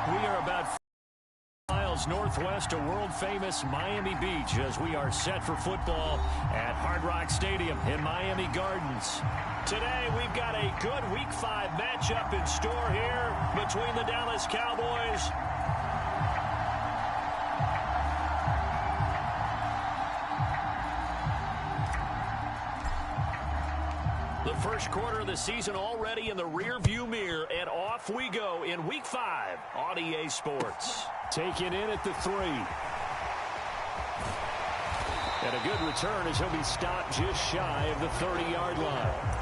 We are about miles northwest of world-famous Miami Beach as we are set for football at Hard Rock Stadium in Miami Gardens. Today, we've got a good Week 5 matchup in store here between the Dallas Cowboys the first quarter of the season already in the rear-view mirror, and off we go in Week 5 on EA Sports. Taken in at the 3. And a good return as he'll be stopped just shy of the 30-yard line.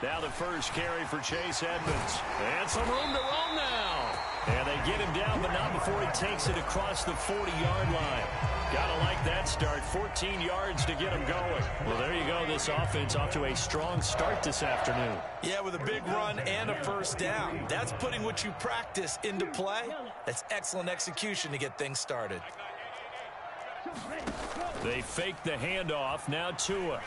Now the first carry for Chase Edmonds. And some room to roam now. And they get him down, but not before he takes it across the 40-yard line. Gotta like that start. 14 yards to get him going. Well, there you go. This offense off to a strong start this afternoon. Yeah, with a big run and a first down. That's putting what you practice into play. That's excellent execution to get things started. They fake the handoff. Now Tua.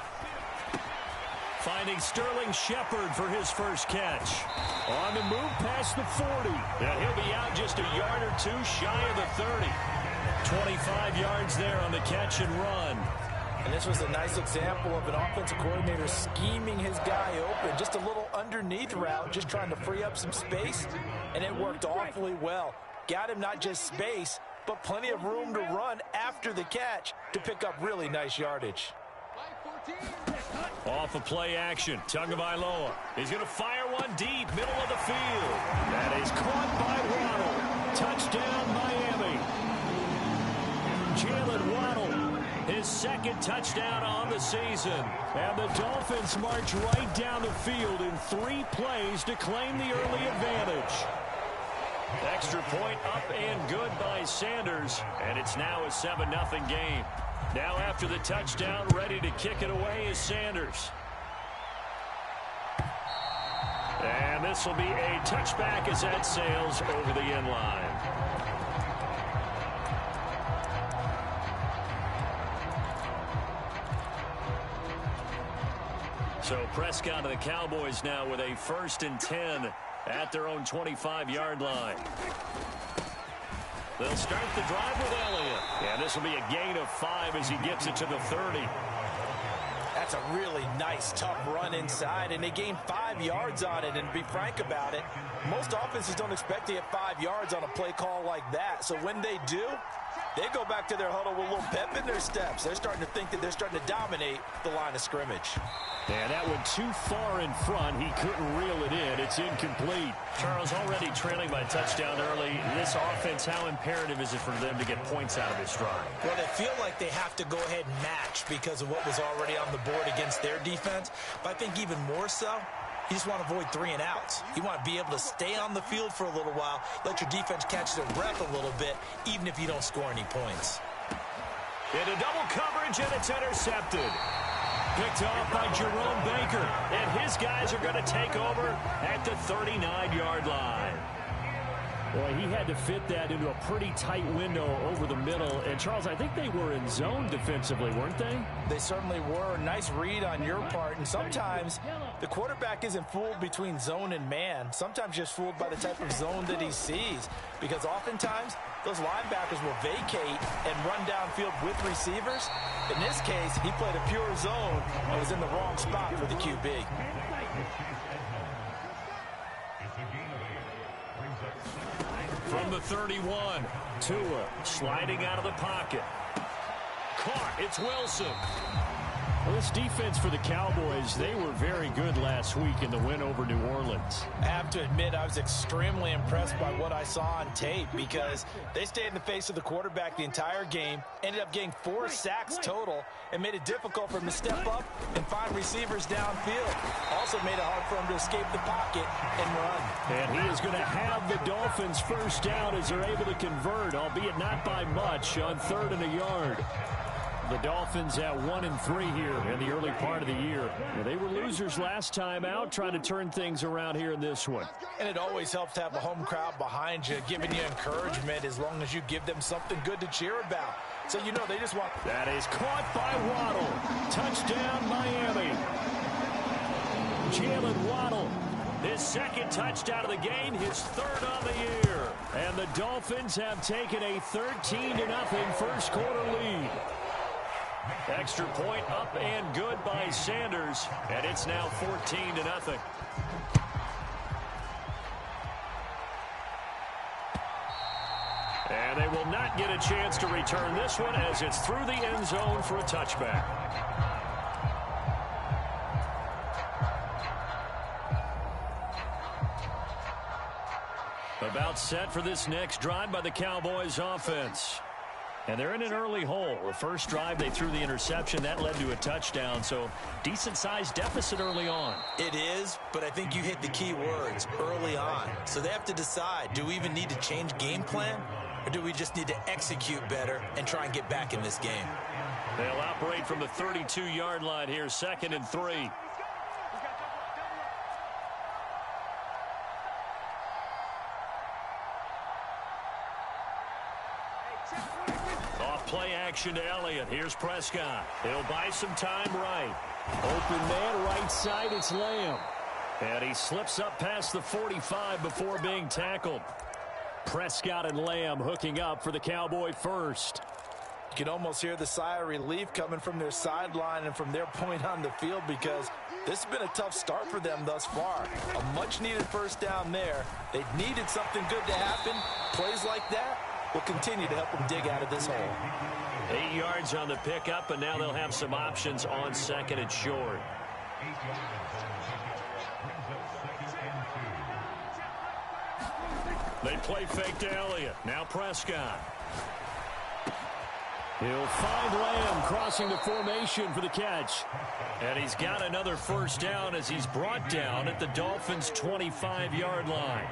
Finding Sterling Shepard for his first catch. On the move past the 40. And he'll be out just a yard or two shy of the 30. 25 yards there on the catch and run. And this was a nice example of an offensive coordinator scheming his guy open. Just a little underneath route, just trying to free up some space. And it worked awfully well. Got him not just space, but plenty of room to run after the catch to pick up really nice yardage. Off of play action, Tagovailoa. He's going to fire one deep, middle of the field. That is caught by Waddle. Touchdown, Miami. Jalen Waddle, his second touchdown on the season. And the Dolphins march right down the field in 3 plays to claim the early advantage. Extra point up and good by Sanders. And it's now a 7-0 game. Now after the touchdown, ready to kick it away is Sanders. And this will be a touchback as that sails over the end line. So Prescott and the Cowboys now with a 1st and 10 at their own 25-yard line. They'll start the drive with Elliott. And this will be a gain of 5 as he gets it to the 30. That's a really nice, tough run inside, and they gained 5 yards on it. And to be frank about it, most offenses don't expect to get 5 yards on a play call like that. So when they do, they go back to their huddle with a little pep in their steps. They're starting to think that they're starting to dominate the line of scrimmage. And that went too far in front. He couldn't reel it in. It's incomplete. Charles, already trailing by a touchdown early. This offense, how imperative is it for them to get points out of this drive? Well, they feel like they have to go ahead and match because of what was already on the board against their defense. But I think even more so, you just want to avoid 3 and outs. You want to be able to stay on the field for a little while, let your defense catch their breath a little bit, even if you don't score any points. Into double coverage, and it's intercepted. Picked off by Jerome Baker, and his guys are going to take over at the 39-yard line. Boy, he had to fit that into a pretty tight window over the middle. And, Charles, I think they were in zone defensively, weren't they? They certainly were. Nice read on your part. And sometimes the quarterback isn't fooled between zone and man. Sometimes just fooled by the type of zone that he sees. Because oftentimes those linebackers will vacate and run downfield with receivers. In this case, he played a pure zone and was in the wrong spot for the QB. From the 31, Tua sliding out of the pocket. Caught, it's Wilson. Well, this defense for the Cowboys, they were very good last week in the win over New Orleans. I have to admit, I was extremely impressed by what I saw on tape because they stayed in the face of the quarterback the entire game, ended up getting 4 sacks total, and made it difficult for him to step up and find receivers downfield. Also made it hard for him to escape the pocket and run. And he is going to have the Dolphins first down as they're able to convert, albeit not by much, on 3rd and a yard. The Dolphins at 1-3 here in the early part of the year. They were losers last time out, trying to turn things around here in this one. And it always helps to have a home crowd behind you, giving you encouragement as long as you give them something good to cheer about. So you know they just want... That is caught by Waddle. Touchdown, Miami. Jalen Waddle, his second touchdown of the game, his third on the year. And the Dolphins have taken a 13-0 first quarter lead. Extra point up and good by Sanders, and it's now 14-0. And they will not get a chance to return this one as it's through the end zone for a touchback. About set for this next drive by the Cowboys offense. And they're in an early hole. The first drive, they threw the interception. That led to a touchdown, so decent-sized deficit early on. It is, but I think you hit the key words, early on. So they have to decide, do we even need to change game plan, or do we just need to execute better and try and get back in this game? They'll operate from the 32-yard line here, 2nd and 3. Play action to Elliott. Here's Prescott. He'll buy some time right. Open man right side. It's Lamb. And he slips up past the 45 before being tackled. Prescott and Lamb hooking up for the Cowboy first. You can almost hear the sigh of relief coming from their sideline and from their point on the field because this has been a tough start for them thus far. A much-needed first down there. They needed something good to happen. Plays like that will continue to help them dig out of this hole. 8 yards on the pickup, and now they'll have some options on 2nd and short. They play fake to Elliott. Now Prescott. He'll find Lamb crossing the formation for the catch. And he's got another first down as he's brought down at the Dolphins' 25-yard line.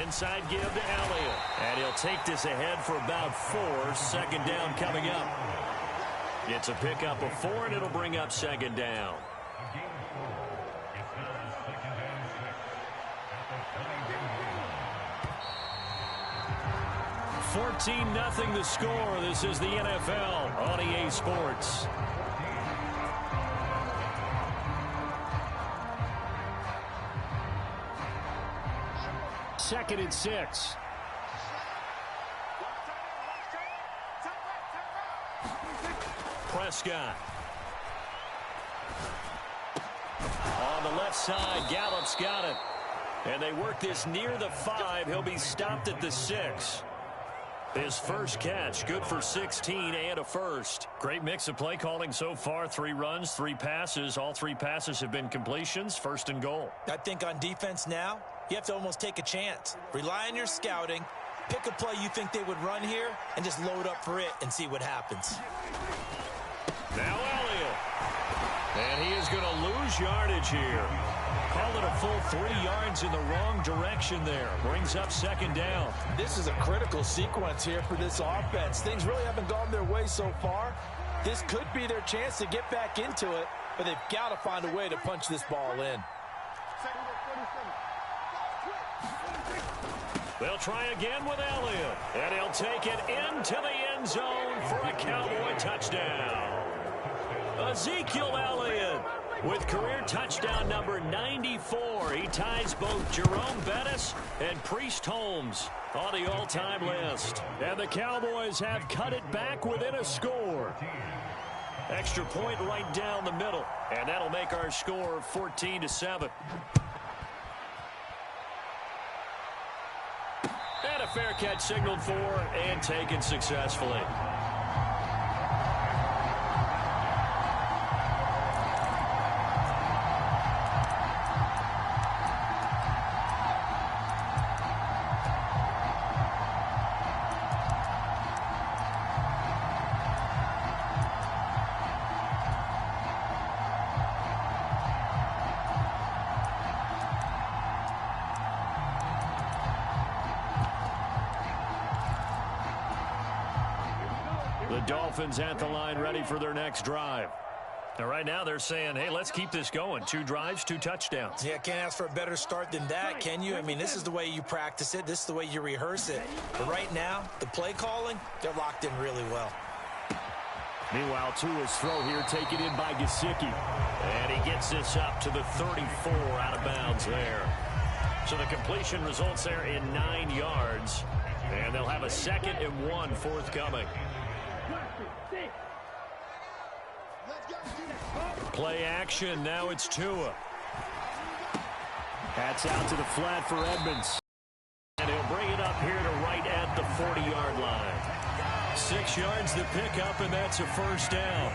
Inside give to Elliott. And he'll take this ahead for about 4. 2nd down coming up. It's a pickup of 4, and it'll bring up 2nd down. $14-0 the score. This is the NFL on EA Sports. Second and 6. Prescott. On the left side, Gallup's got it. And they work this near the 5. He'll be stopped at the 6. His first catch, good for 16 and a first. Great mix of play calling so far. 3 runs, 3 passes. All 3 passes have been completions. 1st and goal. I think on defense now, you have to almost take a chance. Rely on your scouting. Pick a play you think they would run here and just load up for it and see what happens. Now Elliott. And he is going to lose yardage here. Call it a full 3 yards in the wrong direction there. Brings up 2nd down. This is a critical sequence here for this offense. Things really haven't gone their way so far. This could be their chance to get back into it, but they've got to find a way to punch this ball in. They'll try again with Elliott. And he'll take it into the end zone for a Cowboy touchdown. Ezekiel Elliott with career touchdown number 94. He ties both Jerome Bettis and Priest Holmes on the all-time list. And the Cowboys have cut it back within a score. Extra point right down the middle. And that'll make our score 14-7. And a fair catch signaled for and taken successfully. Dolphins at the line ready for their next drive. Now, right now they're saying, hey, let's keep this going. 2 drives, 2 touchdowns. Yeah, can't ask for a better start than that, can you? I mean, this is the way you practice it. This is the way you rehearse it. But right now, the play calling, they're locked in really well. Meanwhile, Tua's throw here taken in by Gesicki. And he gets this up to the 34 out of bounds there. So the completion results there in 9 yards. And they'll have a 2nd and 1 forthcoming. Play action. Now it's Tua. That's out to the flat for Edmonds. And he'll bring it up here to right at the 40-yard line. 6 yards to pick up, and that's a first down.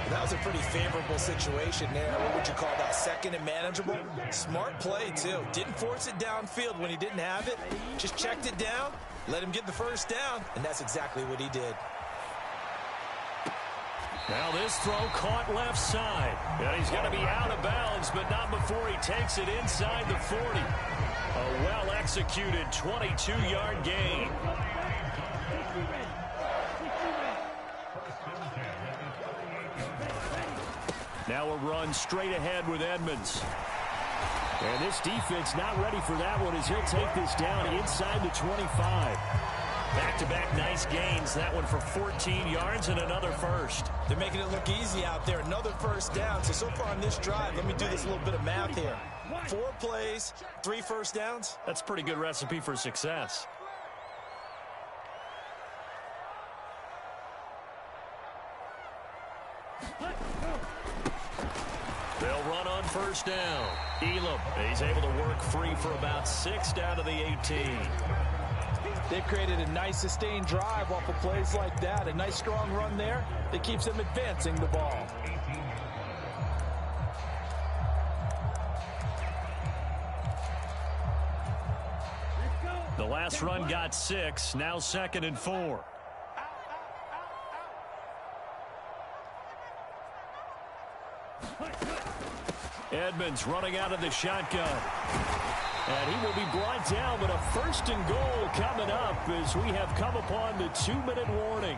That was a pretty favorable situation there. What would you call that? 2nd and manageable? Smart play, too. Didn't force it downfield when he didn't have it. Just checked it down, let him get the first down, and that's exactly what he did. Now this throw caught left side. And he's going to be out of bounds, but not before he takes it inside the 40. A well-executed 22-yard gain. Now a run straight ahead with Edmonds. And this defense not ready for that one as he'll take this down inside the 25. Back-to-back nice gains. That one for 14 yards and another first. They're making it look easy out there. Another first down. So far on this drive, let me do this little bit of math here. 4 plays, 3 first downs. That's a pretty good recipe for success. They'll run on first down. Elam, he's able to work free for about 6 down to the 18. They've created a nice sustained drive off of plays like that. A nice strong run there that keeps them advancing the ball. The last run got 6. Now 2nd and 4. Edmonds running out of the shotgun. And he will be brought down, but a 1st and goal coming up as we have come upon the 2-minute warning.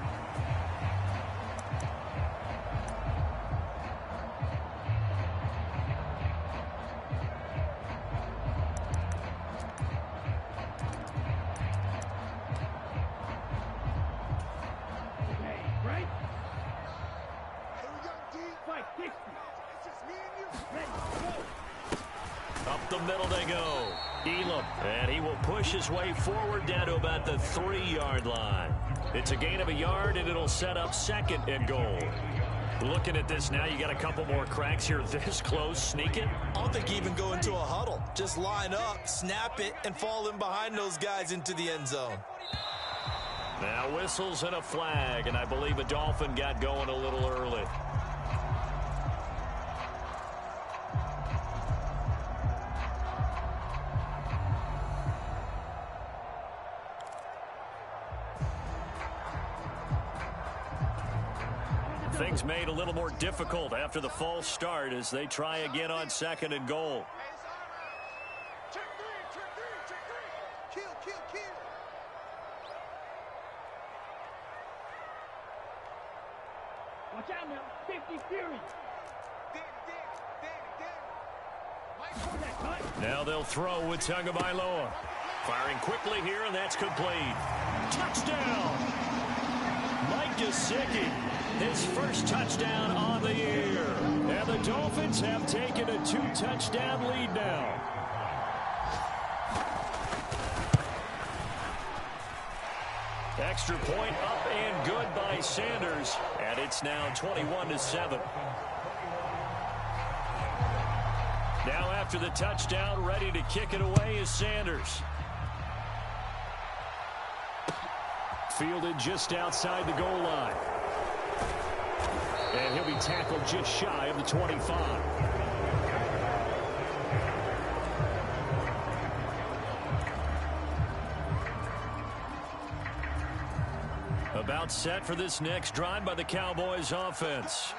Up the middle they go. Elam, and he will push his way forward down to about the 3-yard line. It's a gain of 1 yard, and it'll set up 2nd and goal. Looking at this now, you got a couple more cracks here this close. Sneak it. I don't think even go into a huddle. Just line up, snap it, and fall in behind those guys into the end zone. Now whistles and a flag, and I believe a Dolphin got going a little early. Things made a little more difficult after the false start as they try again on 2nd and goal. Watch out now, 50 Fury. Now they'll throw with Tagovailoa. Firing quickly here, and that's complete. Touchdown! Mike Gesicki, his first touchdown on the year. And the Dolphins have taken a 2-touchdown lead now. Extra point up and good by Sanders. And it's now 21-7. Now after the touchdown, ready to kick it away is Sanders. Fielded just outside the goal line. And he'll be tackled just shy of the 25. About set for this next drive by the Cowboys offense.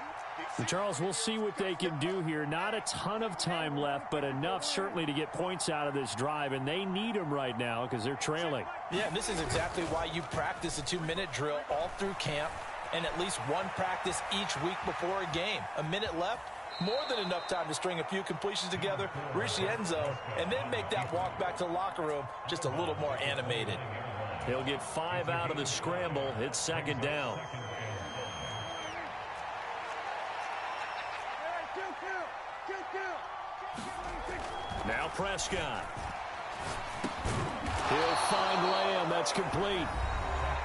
Charles, we'll see what they can do here. Not a ton of time left, but enough certainly to get points out of this drive, and they need them right now because they're trailing. Yeah, this is exactly why you practice a 2-minute drill all through camp. and at least one practice each week before a game. A minute left, more than enough time to string a few completions together, reach the end zone, and then make that walk back to the locker room just a little more animated. He'll get 5 out of the scramble. It's second down. Now Prescott. He'll find Lamb. That's complete.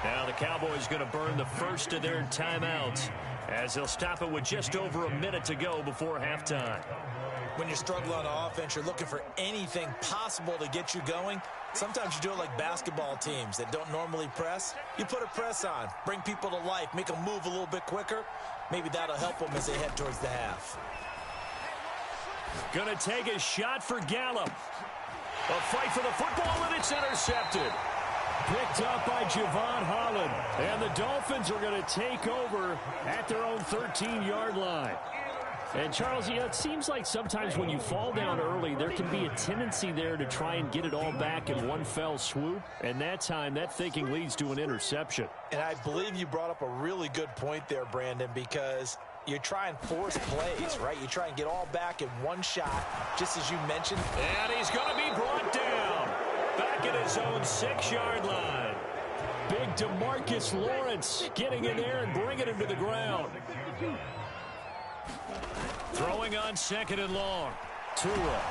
Now the Cowboys going to burn the first of their timeouts as they'll stop it with just over a minute to go before halftime. When you're struggling on offense, you're looking for anything possible to get you going. Sometimes you do it like basketball teams that don't normally press. You put a press on, bring people to life, make them move a little bit quicker. Maybe that'll help them as they head towards the half. Going to take a shot for Gallup. A fight for the football, and it's intercepted. Picked up by Javon Holland. And the Dolphins are going to take over at their own 13-yard line. And, Charles, you know, it seems like sometimes when you fall down early, there can be a tendency there to try and get it all back in one fell swoop. And that time, that thinking leads to an interception. And I believe you brought up a really good point there, Brandon, because you try and force plays, right? You try and get all back in one shot, just as you mentioned. And he's going to be brought down back at his own 6-yard line. Big DeMarcus Lawrence getting in there and bringing him to the ground. Throwing on second and long. Tua.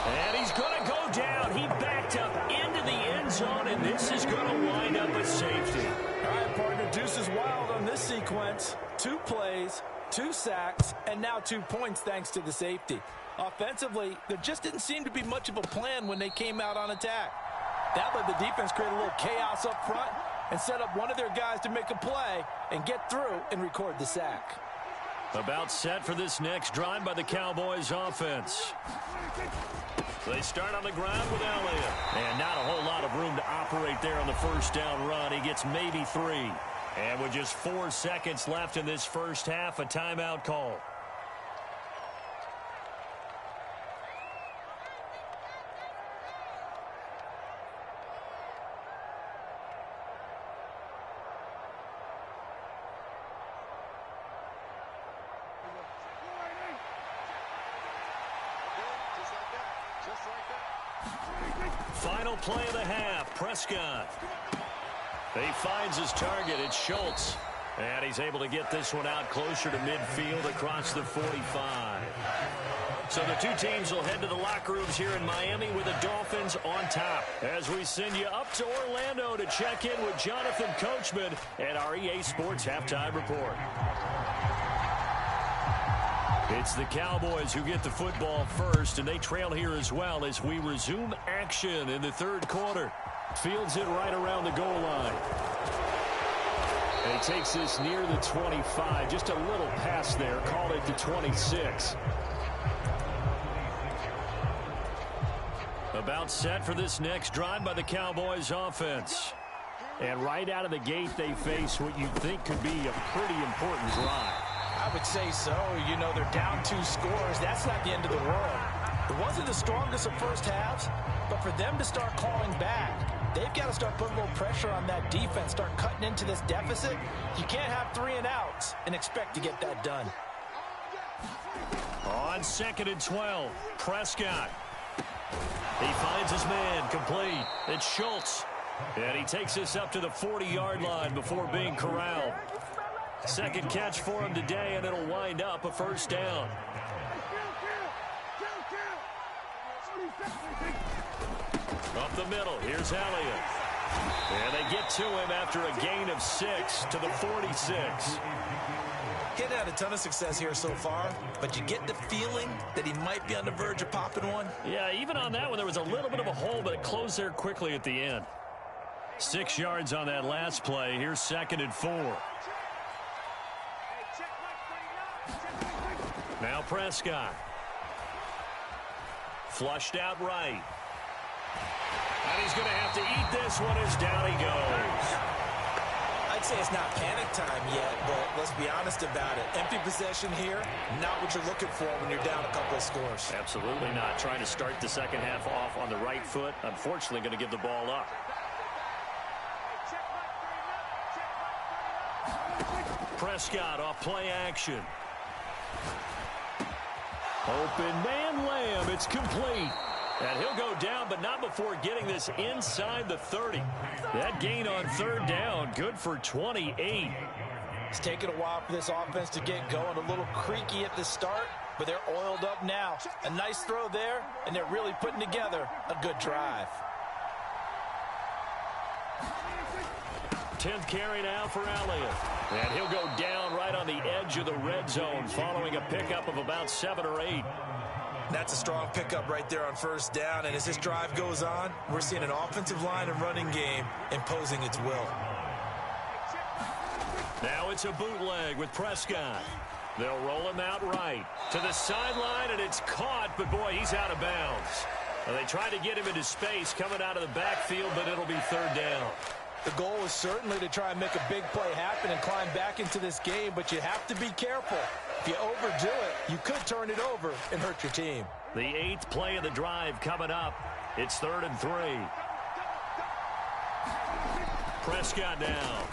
And he's going to go down. He backed up into the end zone, and this is going to wind up a safety. All right, partner, deuce is wild on this sequence. 2 plays, 2 sacks, and now 2 points thanks to the safety. Offensively, there just didn't seem to be much of a plan when they came out on attack. That let the defense create a little chaos up front and set up one of their guys to make a play and get through and record the sack. About set for this next drive by the Cowboys offense. They start on the ground with Elliott. And not a whole lot of room to operate there on the first down run. He gets maybe 3. And with just 4 seconds left in this first half, a timeout call. Final play of the half, Prescott. He finds his target, it's Schultz. And he's able to get this one out closer to midfield across the 45. So the 2 teams will head to the locker rooms here in Miami with the Dolphins on top. As we send you up to Orlando to check in with Jonathan Coachman and our EA Sports Halftime Report. It's the Cowboys who get the football first, and they trail here as well as we resume action in the third quarter. Fields it right around the goal line. And he takes this near the 25, just a little pass there, called it the 26. About set for this next drive by the Cowboys offense. And right out of the gate, they face what you think could be a pretty important drive. I would say so. You know, they're down 2 scores. That's not the end of the world. It wasn't the strongest of first halves, but for them to start calling back, they've got to start putting a little pressure on that defense, start cutting into this deficit. You can't have 3 and outs and expect to get that done. On 2nd and 12, Prescott. He finds his man, complete. It's Schultz. And he takes this up to the 40-yard line before being corralled. Second catch for him today, and it'll wind up a first down. Up the middle, here's Elliott. And they get to him after a gain of 6 to the 46. Getting had a ton of success here so far, but you get the feeling that he might be on the verge of popping one. Yeah, even on that one, there was a little bit of a hole, but it closed there quickly at the end. 6 yards on that last play. Here's 2nd and 4. Now Prescott. Flushed out right. And he's going to have to eat this one as down he goes. I'd say it's not panic time yet, but let's be honest about it. Empty possession here, not what you're looking for when you're down a couple of scores. Absolutely not. Trying to start the second half off on the right foot. Unfortunately, going to give the ball up. Prescott off play action. Open man Lamb. It's complete. And he'll go down, but not before getting this inside the 30. That gain on third down, good for 28. It's taken a while for this offense to get going. A little creaky at the start, but they're oiled up now. A nice throw there, and they're really putting together a good drive. 10th carry now for Elliott. And he'll go down right on the edge of the red zone following a pickup of about 7 or 8. That's a strong pickup right there on first down. And as this drive goes on, we're seeing an offensive line and running game imposing its will. Now it's a bootleg with Prescott. They'll roll him out right to the sideline, and it's caught, but boy, he's out of bounds. Well, they tried to get him into space coming out of the backfield, but it'll be third down. The goal is certainly to try and make a big play happen and climb back into this game, but you have to be careful. If you overdo it, you could turn it over and hurt your team. The 8th play of the drive coming up. It's 3rd and 3. Prescott now.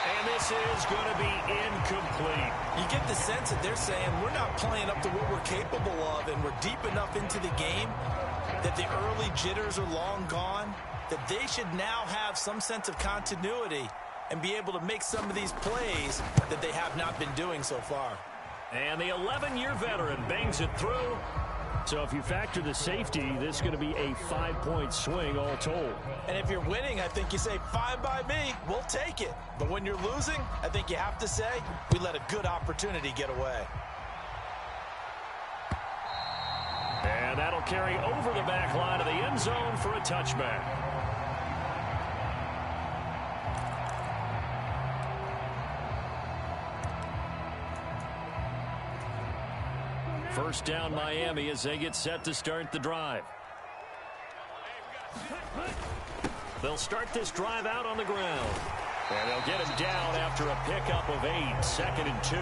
And this is going to be incomplete. You get the sense that they're saying we're not playing up to what we're capable of, and we're deep enough into the game that the early jitters are long gone, that they should now have some sense of continuity and be able to make some of these plays that they have not been doing so far. And the 11-year veteran bangs it through. So if you factor the safety, this is going to be a 5-point swing all told. And if you're winning, I think you say, fine by me, we'll take it. But when you're losing, I think you have to say, we let a good opportunity get away. And that'll carry over the back line of the end zone for a touchback. First down Miami as they get set to start the drive. They'll start this drive out on the ground. And they'll get him down after a pickup of 8, 2nd and 2.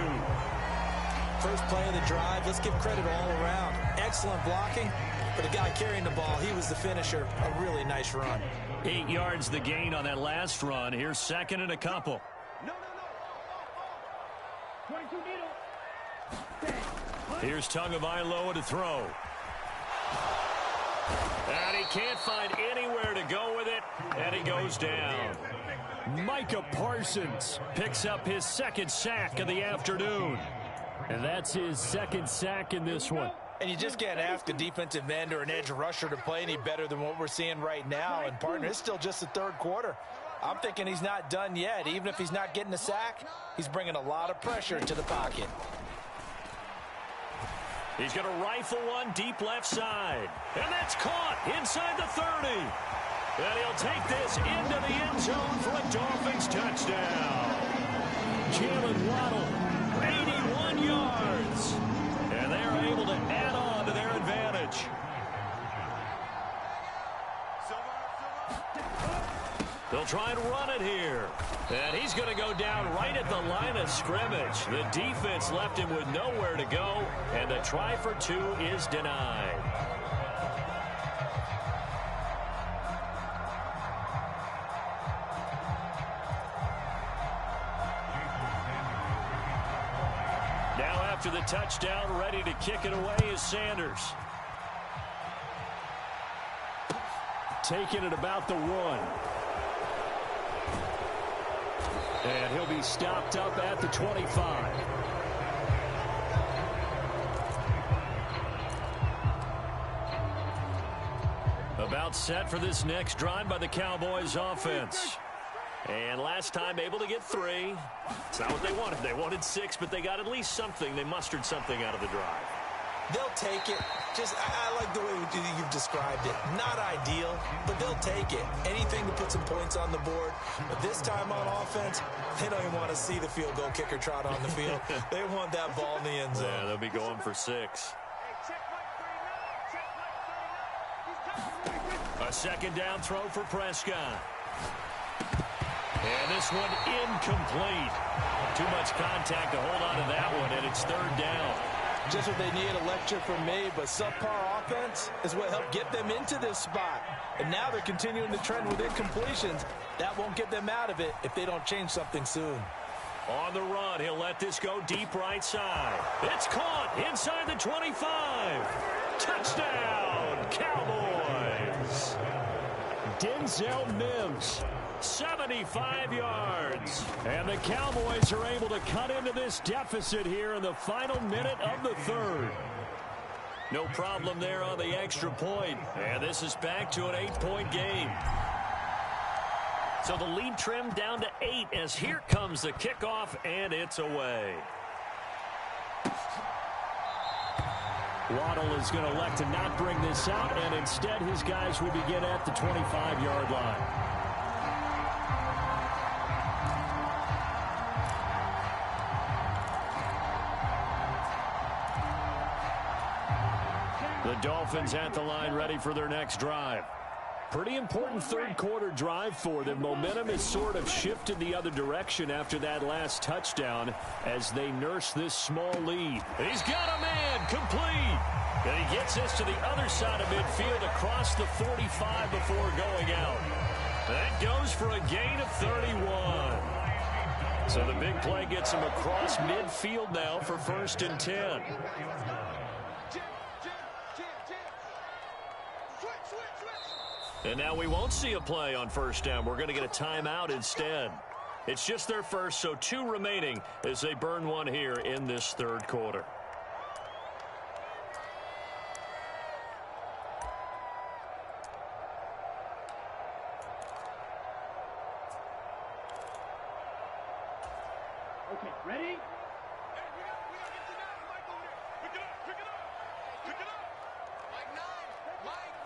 First play of the drive, let's give credit all around. Excellent blocking, but the guy carrying the ball, he was the finisher. A really nice run. 8 yards the gain on that last run. Here's 2nd and a couple. Here's Tagovailoa to throw. And he can't find anywhere to go with it, and he goes down. Micah Parsons picks up his 2nd sack of the afternoon. And that's his 2nd sack in this one. And you just can't ask a defensive end or an edge rusher to play any better than what we're seeing right now. And, partner, it's still just the 3rd quarter. I'm thinking he's not done yet. Even if he's not getting a sack, he's bringing a lot of pressure to the pocket. He's going to rifle one deep left side. And that's caught inside the 30. And he'll take this into the end zone for a Dolphins touchdown. Jalen Waddle, 81 yards. And they're able to add on to their advantage. They'll try and run it here. And he's going to go down right at the line of scrimmage. The defense left him with nowhere to go. And the try for 2 is denied. Now after the touchdown, ready to kick it away is Sanders. Taking it about the 1. And he'll be stopped up at the 25. About set for this next drive by the Cowboys offense. And last time able to get 3. It's not what they wanted. They wanted 6, but they got at least something. They mustered something out of the drive. They'll take it. I like the way you've described it. Not ideal, but they'll take it. Anything to put some points on the board. But this time on offense, they don't even want to see the field goal kicker trot on the field. They want that ball in the end zone. Yeah, they'll be going for 6. A 2nd down throw for Prescott. And this one incomplete. Too much contact to hold on to that one, and it's 3rd down. Just what they need, a lecture from me, but subpar offense is what helped get them into this spot. And now they're continuing the trend with incompletions. That won't get them out of it if they don't change something soon. On the run, he'll let this go deep right side. It's caught inside the 25. Touchdown, Cowboys. Denzel Mims, 75 yards. And the Cowboys are able to cut into this deficit here in the final minute of the third. No problem there on the extra point. And this is back to an 8-point game. So the lead trimmed down to 8 as here comes the kickoff, and it's away. Waddle is going to elect to not bring this out, and instead his guys will begin at the 25-yard line. The Dolphins at the line ready for their next drive. Pretty important third quarter drive for them. Momentum has sort of shifted the other direction after that last touchdown as they nurse this small lead. He's got a man complete. And he gets this to the other side of midfield across the 45 before going out. That goes for a gain of 31. So the big play gets him across midfield now for 1st and 10. And now we won't see a play on 1st down. We're going to get a timeout instead. It's just their first, so 2 remaining as they burn one here in this third quarter. Okay, ready?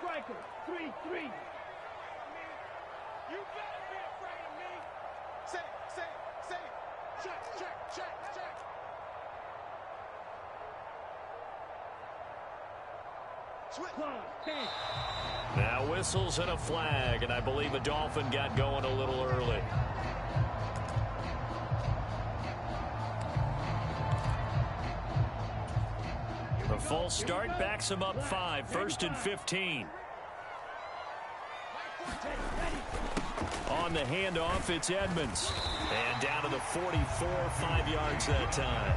Striker, 3-3. You better be afraid of me. Say, check. Switch. Now whistles and a flag, and I believe a Dolphin got going a little early. The false start backs him up 5, 1st and 15. On the handoff, it's Edmonds. And down to the 44, 5 yards that time.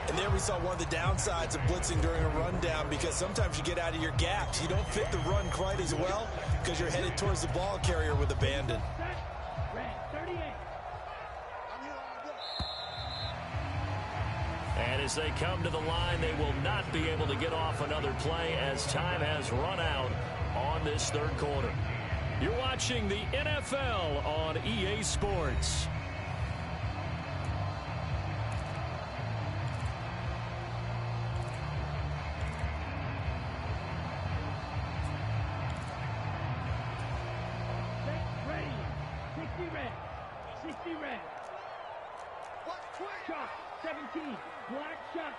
And there we saw one of the downsides of blitzing during a rundown, because sometimes you get out of your gaps. You don't fit the run quite as well because you're headed towards the ball carrier with abandon. And as they come to the line, they will not be able to get off another play as time has run out on this third quarter. You're watching the NFL on EA Sports. Ready. 60 red. Shot, 17. Black shot.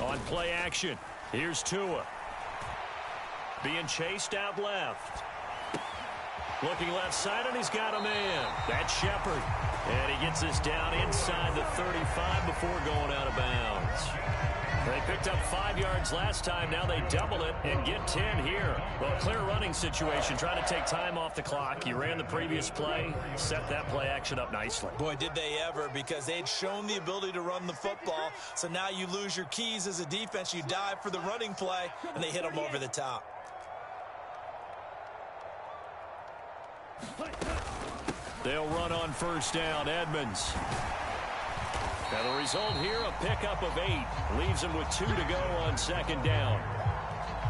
On play action, here's Tua. Being chased out left. Looking left side, and he's got a man. That's Shepard. And he gets this down inside the 35 before going out of bounds. They picked up 5 yards last time. Now they double it and get 10 here. Well, clear running situation. Trying to take time off the clock. You ran the previous play. Set that play action up nicely. Boy, did they ever, because they'd shown the ability to run the football. So now you lose your keys as a defense. You dive for the running play, and they hit them over the top. They'll run on 1st down. Edmonds. Now the result here, a pickup of 8. Leaves them with 2 to go on 2nd down.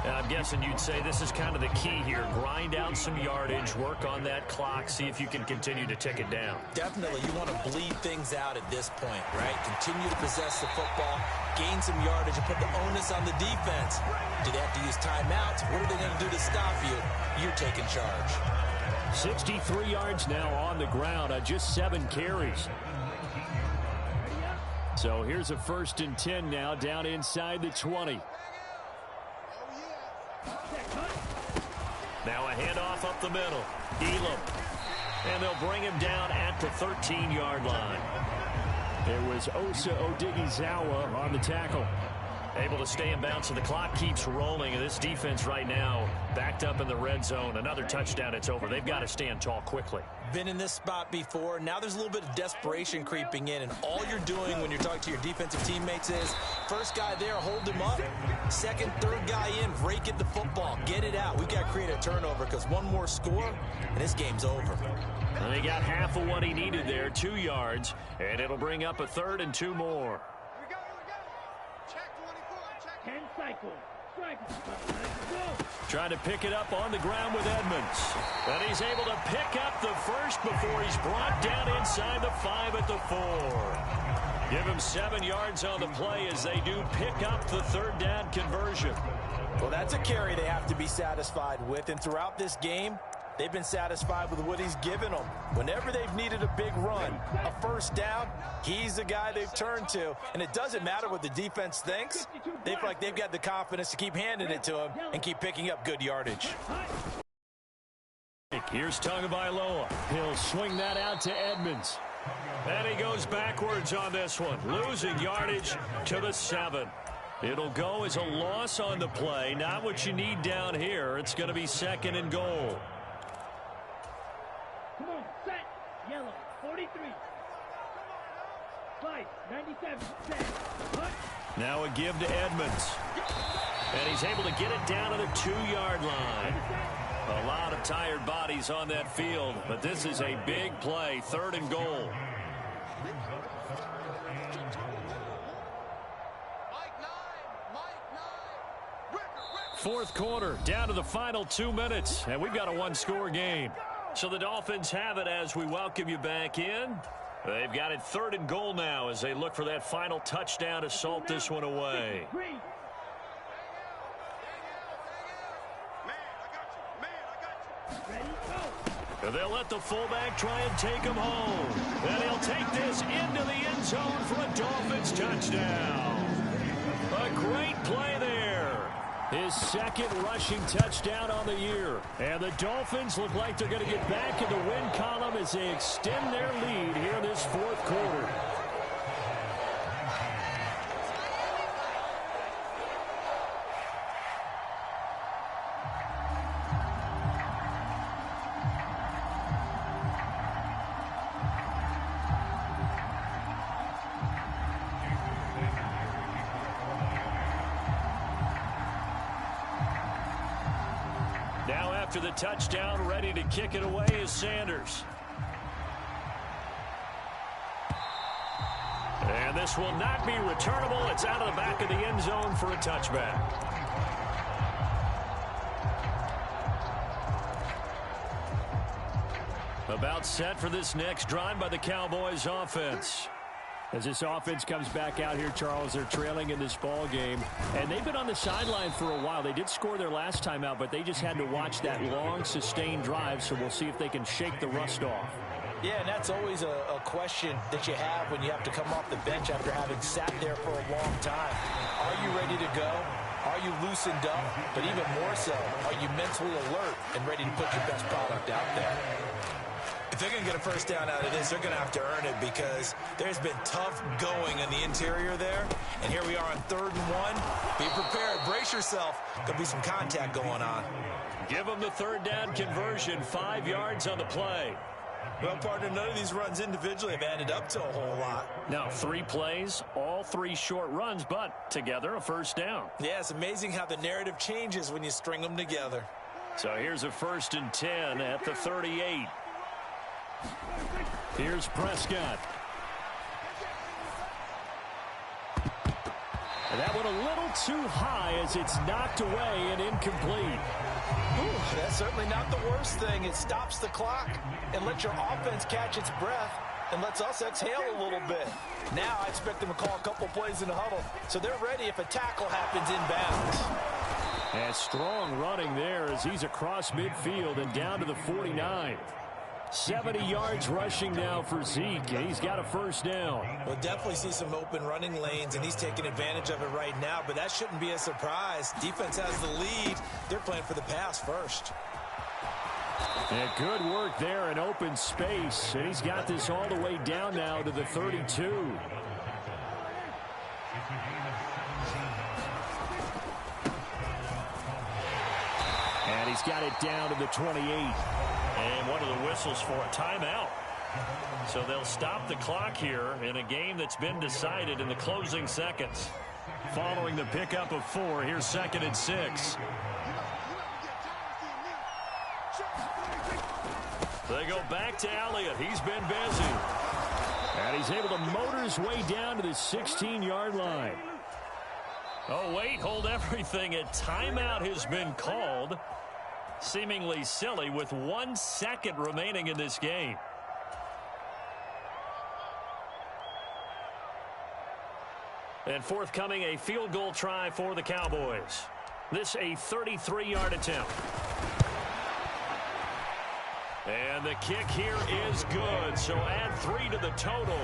And I'm guessing you'd say this is kind of the key here. Grind out some yardage, work on that clock, see if you can continue to tick it down. Definitely, you want to bleed things out at this point, right? Continue to possess the football, gain some yardage, and put the onus on the defense. Do they have to use timeouts? What are they going to do to stop you? You're taking charge. 63 yards now on the ground on just 7 carries. So here's a 1st and 10 now down inside the 20. Now a handoff up the middle. Elam. And they'll bring him down at the 13-yard line. It was Osa Odighizuwa on the tackle. Able to stay in bounds, so the clock keeps rolling. And this defense right now backed up in the red zone. Another touchdown, it's over. They've got to stand tall quickly. Been in this spot before. Now there's a little bit of desperation creeping in, and all you're doing when you're talking to your defensive teammates is first guy there, hold him up. Second, third guy in, rake at the football. Get it out. We got to create a turnover because one more score, and this game's over. And he got half of what he needed there, 2 yards, and it'll bring up a 3rd and 2 more. 10 cycles. Strike. Trying to pick it up on the ground with Edmonds. And he's able to pick up the first before he's brought down inside the 5 at the 4. Give him 7 yards on the play as they do pick up the 3rd down conversion. Well, that's a carry they have to be satisfied with. And throughout this game, they've been satisfied with what he's given them. Whenever they've needed a big run, a first down, he's the guy they've turned to. And it doesn't matter what the defense thinks. They feel like they've got the confidence to keep handing it to him and keep picking up good yardage. Here's Tagovailoa. He'll swing that out to Edmonds. And he goes backwards on this one, losing yardage to the 7. It'll go as a loss on the play. Not what you need down here. It's going to be 2nd and goal. Come on, set. Yellow, 43. Slice, 97. Set. Hut. Now a give to Edmonds. And he's able to get it down to the 2-yard line. A lot of tired bodies on that field, but this is a big play, 3rd and goal. Fourth quarter, down to the final 2 minutes, and we've got a 1-score game. So the Dolphins have it as we welcome you back in. They've got it 3rd and goal now as they look for that final touchdown to salt this one away. And they'll let the fullback try and take him home. And he'll take this into the end zone for a Dolphins touchdown. A great play there. His 2nd rushing touchdown on the year. And the Dolphins look like they're going to get back in the win column as they extend their lead here in this 4th quarter. After the touchdown, ready to kick it away is Sanders. And this will not be returnable. It's out of the back of the end zone for a touchback. About set for this next drive by the Cowboys offense. As this offense comes back out here, Charles, they're trailing in this ball game, and they've been on the sideline for a while. They did score their last time out, but they just had to watch that long, sustained drive, so we'll see if they can shake the rust off. Yeah, and that's always a question that you have when you have to come off the bench after having sat there for a long time. Are you ready to go? Are you loosened up? But even more so, are you mentally alert and ready to put your best product out there? If they're going to get a first down out of this, they're going to have to earn it because there's been tough going in the interior there. And here we are on 3rd and 1. Be prepared. Brace yourself. There'll be some contact going on. Give them the 3rd down conversion. 5 yards on the play. Well, partner, none of these runs individually have added up to a whole lot. Now, 3 plays, all 3 short runs, but together a first down. Yeah, it's amazing how the narrative changes when you string them together. So here's a 1st and 10 at the 38. Here's Prescott. And that one a little too high as it's knocked away and incomplete. Ooh, that's certainly not the worst thing. It stops the clock and lets your offense catch its breath and lets us exhale a little bit. Now I expect them to call a couple plays in the huddle so they're ready if a tackle happens inbounds. And strong running there as he's across midfield and down to the 49. 70 yards rushing now for Zeke. He's got a first down. We'll definitely see some open running lanes, and he's taking advantage of it right now, but that shouldn't be a surprise. Defense has the lead. They're playing for the pass first. And good work there in open space. And he's got this all the way down now to the 32. And he's got it down to the 28. And one of the whistles for a timeout. So they'll stop the clock here in a game that's been decided in the closing seconds. Following the pickup of 4, here's 2nd and 6. They go back to Elliott. He's been busy. And he's able to motor his way down to the 16-yard line. Oh, wait, hold everything. A timeout has been called. Seemingly silly with 1 second remaining in this game. And forthcoming, a field goal try for the Cowboys. This a 33-yard attempt. And the kick here is good, so add 3 to the total,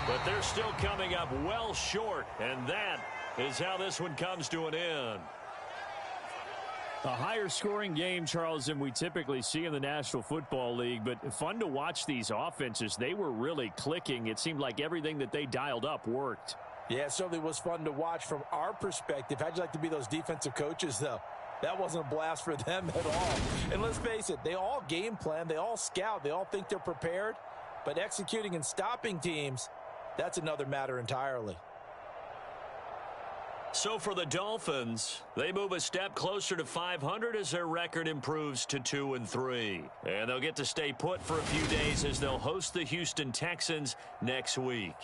but they're still coming up well short, and that is how this one comes to an end. A higher scoring game, Charles, than we typically see in the National Football League, but fun to watch these offenses. They were really clicking. It seemed like everything that they dialed up worked. Yeah, it certainly was fun to watch from our perspective. How'd you like to be those defensive coaches, though? That wasn't a blast for them at all. And let's face it, they all game plan, they all scout, they all think they're prepared. But executing and stopping teams, that's another matter entirely. So for the Dolphins, they move a step closer to 500 as their record improves to 2-3. And they'll get to stay put for a few days as they'll host the Houston Texans next week.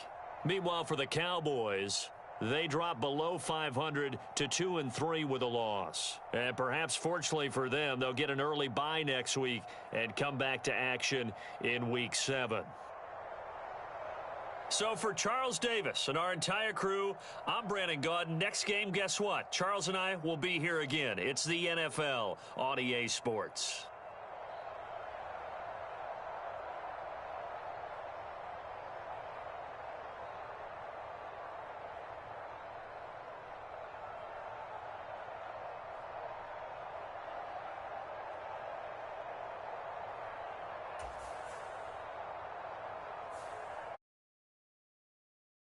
Meanwhile, for the Cowboys, they drop below 500 to 2-3 with a loss. And perhaps fortunately for them, they'll get an early bye next week and come back to action in Week 7. So for Charles Davis and our entire crew, I'm Brandon Gaudin. Next game, guess what? Charles and I will be here again. It's the NFL on EA Sports.